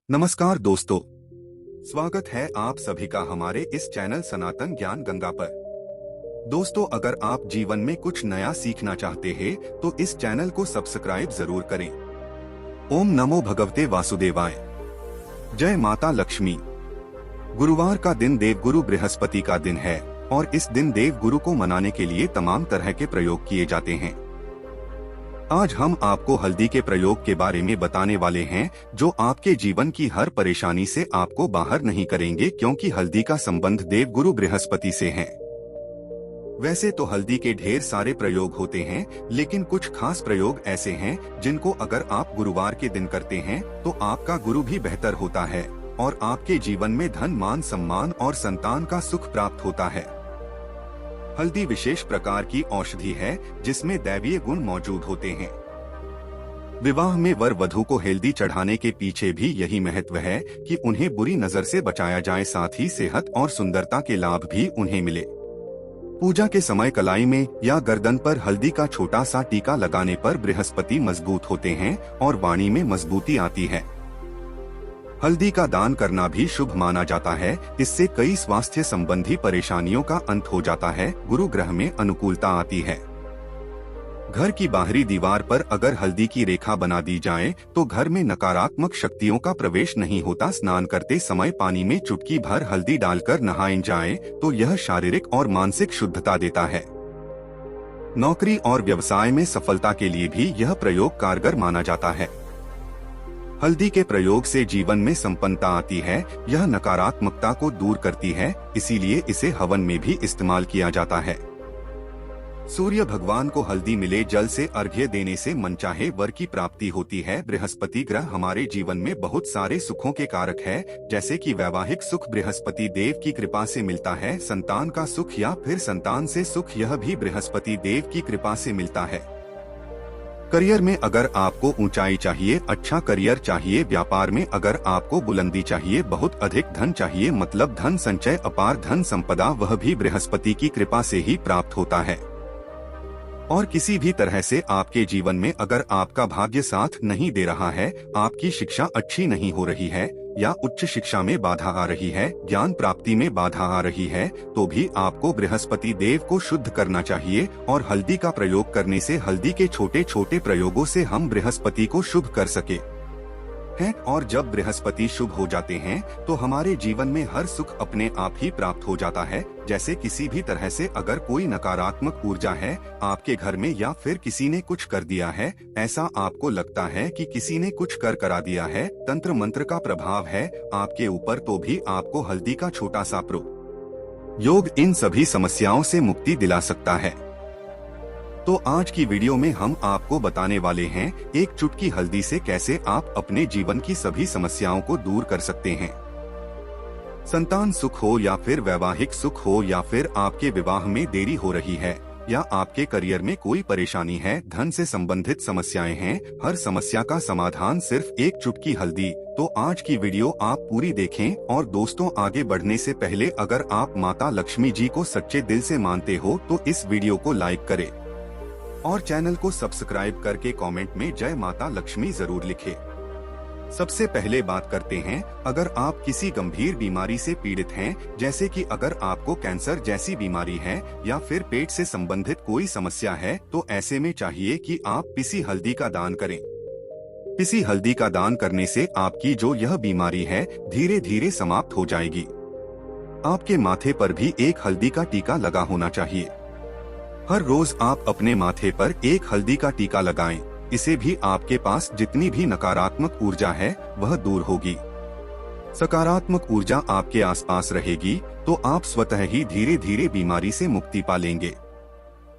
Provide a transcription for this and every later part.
नमस्कार दोस्तों, स्वागत है आप सभी का हमारे इस चैनल सनातन ज्ञान गंगा पर। दोस्तों, अगर आप जीवन में कुछ नया सीखना चाहते हैं तो इस चैनल को सब्सक्राइब जरूर करें। ओम नमो भगवते वासुदेवाय। जय माता लक्ष्मी। गुरुवार का दिन देवगुरु बृहस्पति का दिन है और इस दिन देवगुरु को मनाने के लिए तमाम तरह के प्रयोग किए जाते हैं। आज हम आपको हल्दी के प्रयोग के बारे में बताने वाले हैं जो आपके जीवन की हर परेशानी से आपको बाहर नहीं करेंगे, क्योंकि हल्दी का संबंध देवगुरु बृहस्पति से है। वैसे तो हल्दी के ढेर सारे प्रयोग होते हैं, लेकिन कुछ खास प्रयोग ऐसे हैं जिनको अगर आप गुरुवार के दिन करते हैं तो आपका गुरु भी बेहतर होता है और आपके जीवन में धन, मान, सम्मान और संतान का सुख प्राप्त होता है। हल्दी विशेष प्रकार की औषधि है जिसमें दैवीय गुण मौजूद होते हैं। विवाह में वर वधू को हल्दी चढ़ाने के पीछे भी यही महत्व है कि उन्हें बुरी नजर से बचाया जाए, साथ ही सेहत और सुंदरता के लाभ भी उन्हें मिले। पूजा के समय कलाई में या गर्दन पर हल्दी का छोटा सा टीका लगाने पर बृहस्पति मजबूत होते हैं और वाणी में मजबूती आती है। हल्दी का दान करना भी शुभ माना जाता है। इससे कई स्वास्थ्य संबंधी परेशानियों का अंत हो जाता है, गुरु ग्रह में अनुकूलता आती है। घर की बाहरी दीवार पर अगर हल्दी की रेखा बना दी जाए तो घर में नकारात्मक शक्तियों का प्रवेश नहीं होता। स्नान करते समय पानी में चुटकी भर हल्दी डालकर नहाए जाए तो यह शारीरिक और मानसिक शुद्धता देता है। नौकरी और व्यवसाय में सफलता के लिए भी यह प्रयोग कारगर माना जाता है। हल्दी के प्रयोग से जीवन में संपन्नता आती है। यह नकारात्मकता को दूर करती है, इसीलिए इसे हवन में भी इस्तेमाल किया जाता है। सूर्य भगवान को हल्दी मिले जल से अर्घ्य देने से मनचाहे वर की प्राप्ति होती है। बृहस्पति ग्रह हमारे जीवन में बहुत सारे सुखों के कारक है, जैसे कि वैवाहिक सुख बृहस्पति देव की कृपा से मिलता है। संतान का सुख या फिर संतान से सुख, यह भी बृहस्पति देव की कृपा से मिलता है। करियर में अगर आपको ऊंचाई चाहिए, अच्छा करियर चाहिए, व्यापार में अगर आपको बुलंदी चाहिए, बहुत अधिक धन चाहिए, मतलब धन संचय, अपार धन संपदा, वह भी बृहस्पति की कृपा से ही प्राप्त होता है। और किसी भी तरह से आपके जीवन में अगर आपका भाग्य साथ नहीं दे रहा है, आपकी शिक्षा अच्छी नहीं हो रही है या उच्च शिक्षा में बाधा आ रही है, ज्ञान प्राप्ति में बाधा आ रही है, तो भी आपको बृहस्पति देव को शुद्ध करना चाहिए और हल्दी का प्रयोग करने से, हल्दी के छोटे छोटे प्रयोगों से हम बृहस्पति को शुभ कर सके हैं। और जब बृहस्पति शुभ हो जाते हैं तो हमारे जीवन में हर सुख अपने आप ही प्राप्त हो जाता है। जैसे किसी भी तरह से अगर कोई नकारात्मक ऊर्जा है आपके घर में या फिर किसी ने कुछ कर दिया है, ऐसा आपको लगता है कि किसी ने कुछ कर करा दिया है, तंत्र मंत्र का प्रभाव है आपके ऊपर, तो भी आपको हल्दी का छोटा सा प्रयोग इन सभी समस्याओं से मुक्ति दिला सकता है। तो आज की वीडियो में हम आपको बताने वाले हैं एक चुटकी हल्दी से कैसे आप अपने जीवन की सभी समस्याओं को दूर कर सकते हैं। संतान सुख हो या फिर वैवाहिक सुख हो या फिर आपके विवाह में देरी हो रही है या आपके करियर में कोई परेशानी है, धन से संबंधित समस्याएं हैं, हर समस्या का समाधान सिर्फ एक चुटकी हल्दी। तो आज की वीडियो आप पूरी देखें। और दोस्तों, आगे बढ़ने से पहले अगर आप माता लक्ष्मी जी को सच्चे दिल से मानते हो तो इस वीडियो को लाइक करें और चैनल को सब्सक्राइब करके कमेंट में जय माता लक्ष्मी जरूर लिखें। सबसे पहले बात करते हैं, अगर आप किसी गंभीर बीमारी से पीड़ित हैं, जैसे कि अगर आपको कैंसर जैसी बीमारी है या फिर पेट से संबंधित कोई समस्या है, तो ऐसे में चाहिए कि आप पिसी हल्दी का दान करें। पिसी हल्दी का दान करने से आपकी जो यह बीमारी है धीरे धीरे समाप्त हो जाएगी। आपके माथे पर भी एक हल्दी का टीका लगा होना चाहिए। हर रोज आप अपने माथे पर एक हल्दी का टीका लगाएं। इसे भी आपके पास जितनी भी नकारात्मक ऊर्जा है वह दूर होगी। सकारात्मक ऊर्जा आपके आसपास रहेगी तो आप स्वतः ही धीरे धीरे बीमारी से मुक्ति पा लेंगे।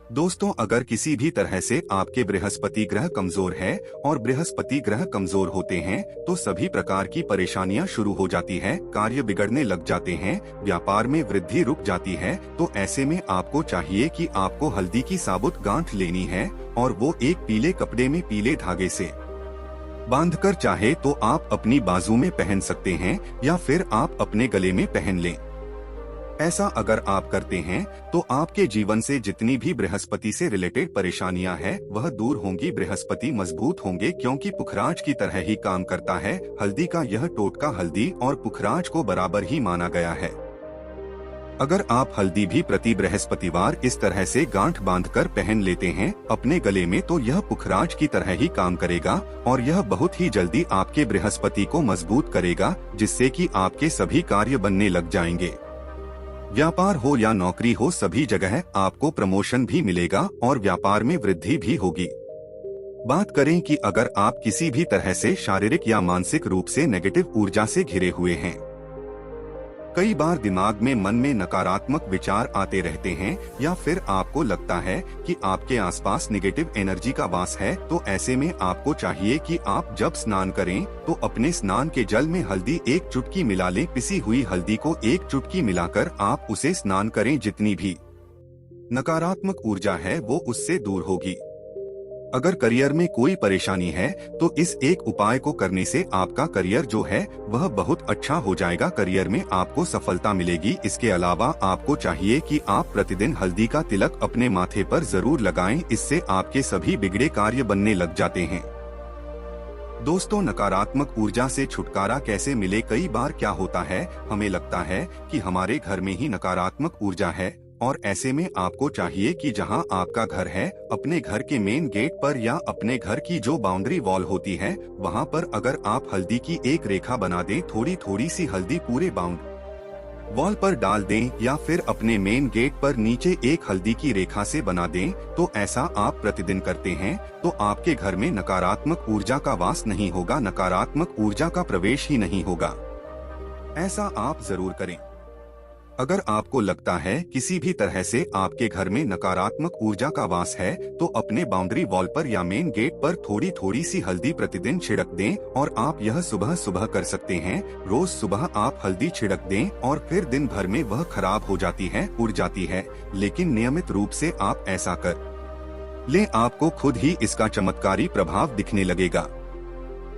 दोस्तों, अगर किसी भी तरह से आपके बृहस्पति ग्रह कमजोर है और बृहस्पति ग्रह कमजोर होते हैं तो सभी प्रकार की परेशानियां शुरू हो जाती है, कार्य बिगड़ने लग जाते हैं, व्यापार में वृद्धि रुक जाती है। तो ऐसे में आपको चाहिए कि आपको हल्दी की साबुत गांठ लेनी है और वो एक पीले कपड़े में पीले धागे से बांधकर चाहे तो आप अपनी बाजू में पहन सकते हैं या फिर आप अपने गले में पहन लें। ऐसा अगर आप करते हैं तो आपके जीवन से जितनी भी बृहस्पति से रिलेटेड परेशानियां हैं वह दूर होंगी। बृहस्पति मजबूत होंगे क्योंकि पुखराज की तरह ही काम करता है। हल्दी का यह टोटका हल्दी और पुखराज को बराबर ही माना गया है। अगर आप हल्दी भी प्रति बृहस्पतिवार इस तरह से गांठ बांधकर पहन लेते हैं अपने गले में तो यह पुखराज की तरह ही काम करेगा और यह बहुत ही जल्दी आपके बृहस्पति को मजबूत करेगा, जिससे कि आपके सभी कार्य बनने लग जाएंगे। व्यापार हो या नौकरी हो, सभी जगह आपको प्रमोशन भी मिलेगा और व्यापार में वृद्धि भी होगी। बात करें कि अगर आप किसी भी तरह से शारीरिक या मानसिक रूप से नेगेटिव ऊर्जा से घिरे हुए हैं, कई बार दिमाग में मन में नकारात्मक विचार आते रहते हैं या फिर आपको लगता है कि आपके आसपास नेगेटिव एनर्जी का वास है, तो ऐसे में आपको चाहिए कि आप जब स्नान करें तो अपने स्नान के जल में हल्दी एक चुटकी मिला लें। पिसी हुई हल्दी को एक चुटकी मिलाकर आप उसे स्नान करें। जितनी भी नकारात्मक ऊर्जा है वो उससे दूर होगी। अगर करियर में कोई परेशानी है तो इस एक उपाय को करने से आपका करियर जो है वह बहुत अच्छा हो जाएगा। करियर में आपको सफलता मिलेगी। इसके अलावा आपको चाहिए कि आप प्रतिदिन हल्दी का तिलक अपने माथे पर जरूर लगाएं। इससे आपके सभी बिगड़े कार्य बनने लग जाते हैं। दोस्तों, नकारात्मक ऊर्जा से छुटकारा कैसे मिले? कई बार क्या होता है, हमें लगता है कि हमारे घर में ही नकारात्मक ऊर्जा है और ऐसे में आपको चाहिए कि जहां आपका घर है, अपने घर के मेन गेट पर या अपने घर की जो बाउंड्री वॉल होती है वहां पर अगर आप हल्दी की एक रेखा बना दें, थोड़ी थोड़ी सी हल्दी पूरे बाउंड वॉल पर डाल दें या फिर अपने मेन गेट पर नीचे एक हल्दी की रेखा से बना दें, तो ऐसा आप प्रतिदिन करते हैं तो आपके घर में नकारात्मक ऊर्जा का वास नहीं होगा, नकारात्मक ऊर्जा का प्रवेश ही नहीं होगा। ऐसा आप जरूर करें। अगर आपको लगता है किसी भी तरह से आपके घर में नकारात्मक ऊर्जा का वास है तो अपने बाउंड्री वॉल पर या मेन गेट पर थोड़ी थोड़ी सी हल्दी प्रतिदिन छिड़क दें और आप यह सुबह सुबह कर सकते हैं। रोज सुबह आप हल्दी छिड़क दें और फिर दिन भर में वह खराब हो जाती है, उड़ जाती है, लेकिन नियमित रूप से आप ऐसा कर लें, आपको खुद ही इसका चमत्कारी प्रभाव दिखने लगेगा।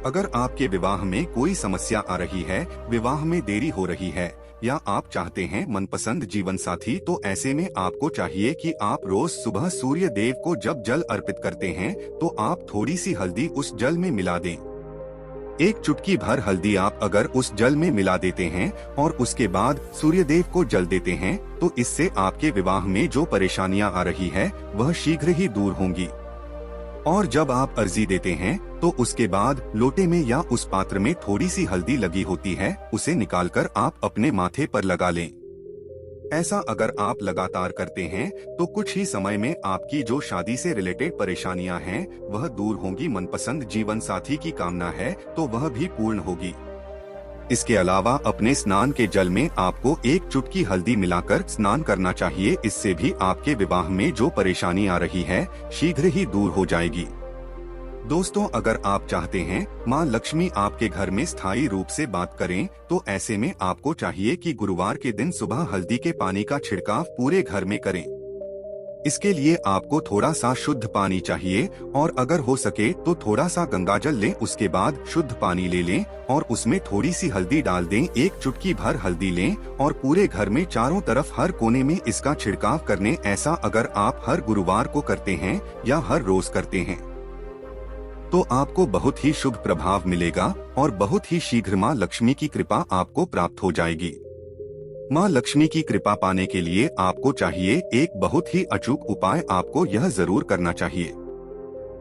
अगर आपके विवाह में कोई समस्या आ रही है, विवाह में देरी हो रही है या आप चाहते हैं मनपसंद जीवन साथी, तो ऐसे में आपको चाहिए कि आप रोज सुबह सूर्य देव को जब जल अर्पित करते हैं तो आप थोड़ी सी हल्दी उस जल में मिला दें। एक चुटकी भर हल्दी आप अगर उस जल में मिला देते हैं और उसके बाद सूर्य देव को जल देते हैं तो इससे आपके विवाह में जो परेशानियां आ रही है वह शीघ्र ही दूर होंगी। और जब आप अर्जी देते हैं तो उसके बाद लोटे में या उस पात्र में थोड़ी सी हल्दी लगी होती है, उसे निकालकर आप अपने माथे पर लगा लें। ऐसा अगर आप लगातार करते हैं तो कुछ ही समय में आपकी जो शादी से रिलेटेड परेशानियां हैं वह दूर होंगी। मनपसंद जीवन साथी की कामना है तो वह भी पूर्ण होगी। इसके अलावा अपने स्नान के जल में आपको एक चुटकी हल्दी मिलाकर स्नान करना चाहिए। इससे भी आपके विवाह में जो परेशानी आ रही है शीघ्र ही दूर हो जाएगी। दोस्तों, अगर आप चाहते हैं मां लक्ष्मी आपके घर में स्थायी रूप से बात करें तो ऐसे में आपको चाहिए कि गुरुवार के दिन सुबह हल्दी के पानी का छिड़काव पूरे घर में करें। इसके लिए आपको थोड़ा सा शुद्ध पानी चाहिए और अगर हो सके तो थोड़ा सा गंगाजल लें, उसके बाद शुद्ध पानी ले लें और उसमें थोड़ी सी हल्दी डाल दें। एक चुटकी भर हल्दी लें और पूरे घर में चारों तरफ हर कोने में इसका छिड़काव करने। ऐसा अगर आप हर गुरुवार को करते हैं या हर रोज करते हैं तो आपको बहुत ही शुभ प्रभाव मिलेगा और बहुत ही शीघ्र मां लक्ष्मी की कृपा आपको प्राप्त हो जाएगी। मां लक्ष्मी की कृपा पाने के लिए आपको चाहिए एक बहुत ही अचूक उपाय आपको यह जरूर करना चाहिए।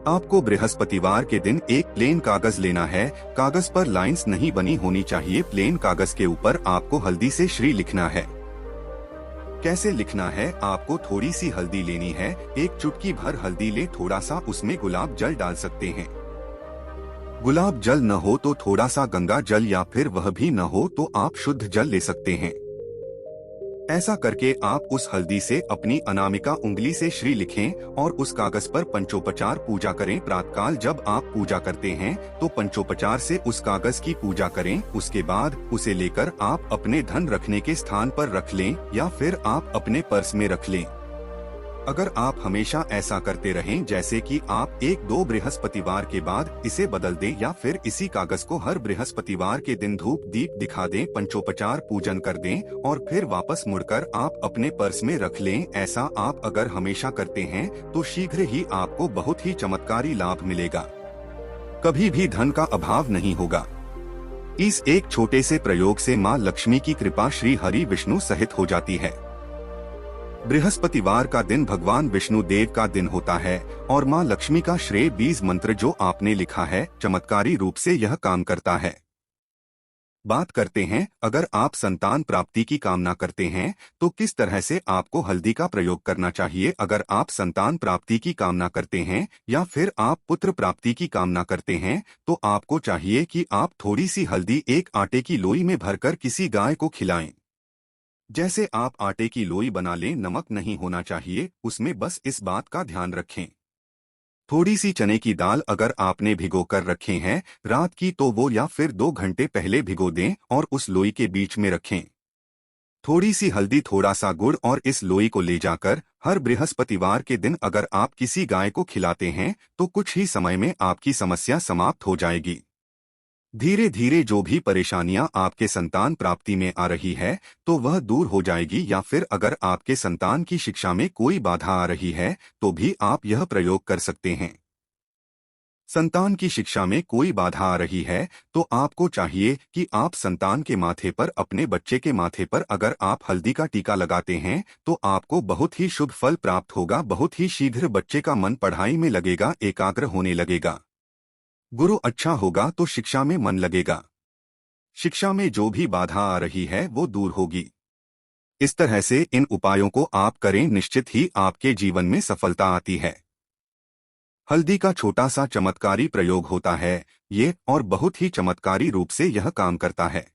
आपको बृहस्पतिवार के दिन एक प्लेन कागज लेना है। कागज पर लाइंस नहीं बनी होनी चाहिए। प्लेन कागज के ऊपर आपको हल्दी से श्री लिखना है। कैसे लिखना है? आपको थोड़ी सी हल्दी लेनी है, एक चुटकी भर हल्दी ले, थोड़ा सा उसमें गुलाब जल डाल सकते हैं। गुलाब जल न हो तो थोड़ा सा गंगा जल या फिर वह भी न हो तो आप शुद्ध जल ले सकते हैं। ऐसा करके आप उस हल्दी से अपनी अनामिका उंगली से श्री लिखें और उस कागज पर पंचोपचार पूजा करें। प्रातःकाल जब आप पूजा करते हैं तो पंचोपचार से उस कागज की पूजा करें। उसके बाद उसे लेकर आप अपने धन रखने के स्थान पर रख लें या फिर आप अपने पर्स में रख लें। अगर आप हमेशा ऐसा करते रहें, जैसे कि आप एक दो बृहस्पतिवार के बाद इसे बदल दें या फिर इसी कागज को हर बृहस्पतिवार के दिन धूप दीप दिखा दें, पंचोपचार पूजन कर दें और फिर वापस मुड़कर आप अपने पर्स में रख लें, ऐसा आप अगर हमेशा करते हैं तो शीघ्र ही आपको बहुत ही चमत्कारी लाभ मिलेगा। कभी भी धन का अभाव नहीं होगा। इस एक छोटे से प्रयोग से माँ लक्ष्मी की कृपा श्री हरि विष्णु सहित हो जाती है। बृहस्पतिवार का दिन भगवान विष्णु देव का दिन होता है और माँ लक्ष्मी का श्रेय बीज मंत्र जो आपने लिखा है, चमत्कारी रूप से यह काम करता है। बात करते हैं, अगर आप संतान प्राप्ति की कामना करते हैं तो किस तरह से आपको हल्दी का प्रयोग करना चाहिए। अगर आप संतान प्राप्ति की कामना करते हैं या फिर आप पुत्र प्राप्ति की कामना करते हैं तो आपको चाहिए कि आप थोड़ी सी हल्दी एक आटे की लोई में भरकर किसी गाय को खिलाएं। जैसे आप आटे की लोई बना लें, नमक नहीं होना चाहिए उसमें, बस इस बात का ध्यान रखें। थोड़ी सी चने की दाल अगर आपने भिगो कर रखे हैं रात की, तो वो या फिर 2 घंटे पहले भिगो दें और उस लोई के बीच में रखें। थोड़ी सी हल्दी, थोड़ा सा गुड़ और इस लोई को ले जाकर हर बृहस्पतिवार के दिन अगर आप किसी गाय को खिलाते हैं तो कुछ ही समय में आपकी समस्या समाप्त हो जाएगी। धीरे धीरे जो भी परेशानियां आपके संतान प्राप्ति में आ रही है तो वह दूर हो जाएगी, या फिर अगर आपके संतान की शिक्षा में कोई बाधा आ रही है तो भी आप यह प्रयोग कर सकते हैं। संतान की शिक्षा में कोई बाधा आ रही है तो आपको चाहिए कि आप संतान के माथे पर, अपने बच्चे के माथे पर अगर आप हल्दी का टीका लगाते हैं तो आपको बहुत ही शुभ फल प्राप्त होगा। बहुत ही शीघ्र बच्चे का मन पढ़ाई में लगेगा, एकाग्र होने लगेगा। गुरु अच्छा होगा तो शिक्षा में मन लगेगा। शिक्षा में जो भी बाधा आ रही है वो दूर होगी। इस तरह से इन उपायों को आप करें, निश्चित ही आपके जीवन में सफलता आती है। हल्दी का छोटा सा चमत्कारी प्रयोग होता है ये, और बहुत ही चमत्कारी रूप से यह काम करता है।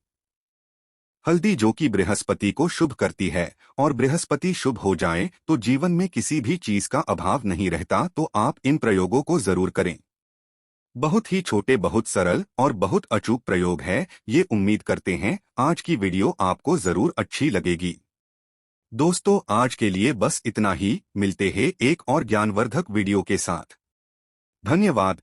हल्दी जो कि बृहस्पति को शुभ करती है, और बृहस्पति शुभ हो जाए तो जीवन में किसी भी चीज का अभाव नहीं रहता। तो आप इन प्रयोगों को जरूर करें। बहुत ही छोटे, बहुत सरल और बहुत अचूक प्रयोग है ये। उम्मीद करते हैं आज की वीडियो आपको जरूर अच्छी लगेगी। दोस्तों, आज के लिए बस इतना ही। मिलते हैं एक और ज्ञानवर्धक वीडियो के साथ। धन्यवाद।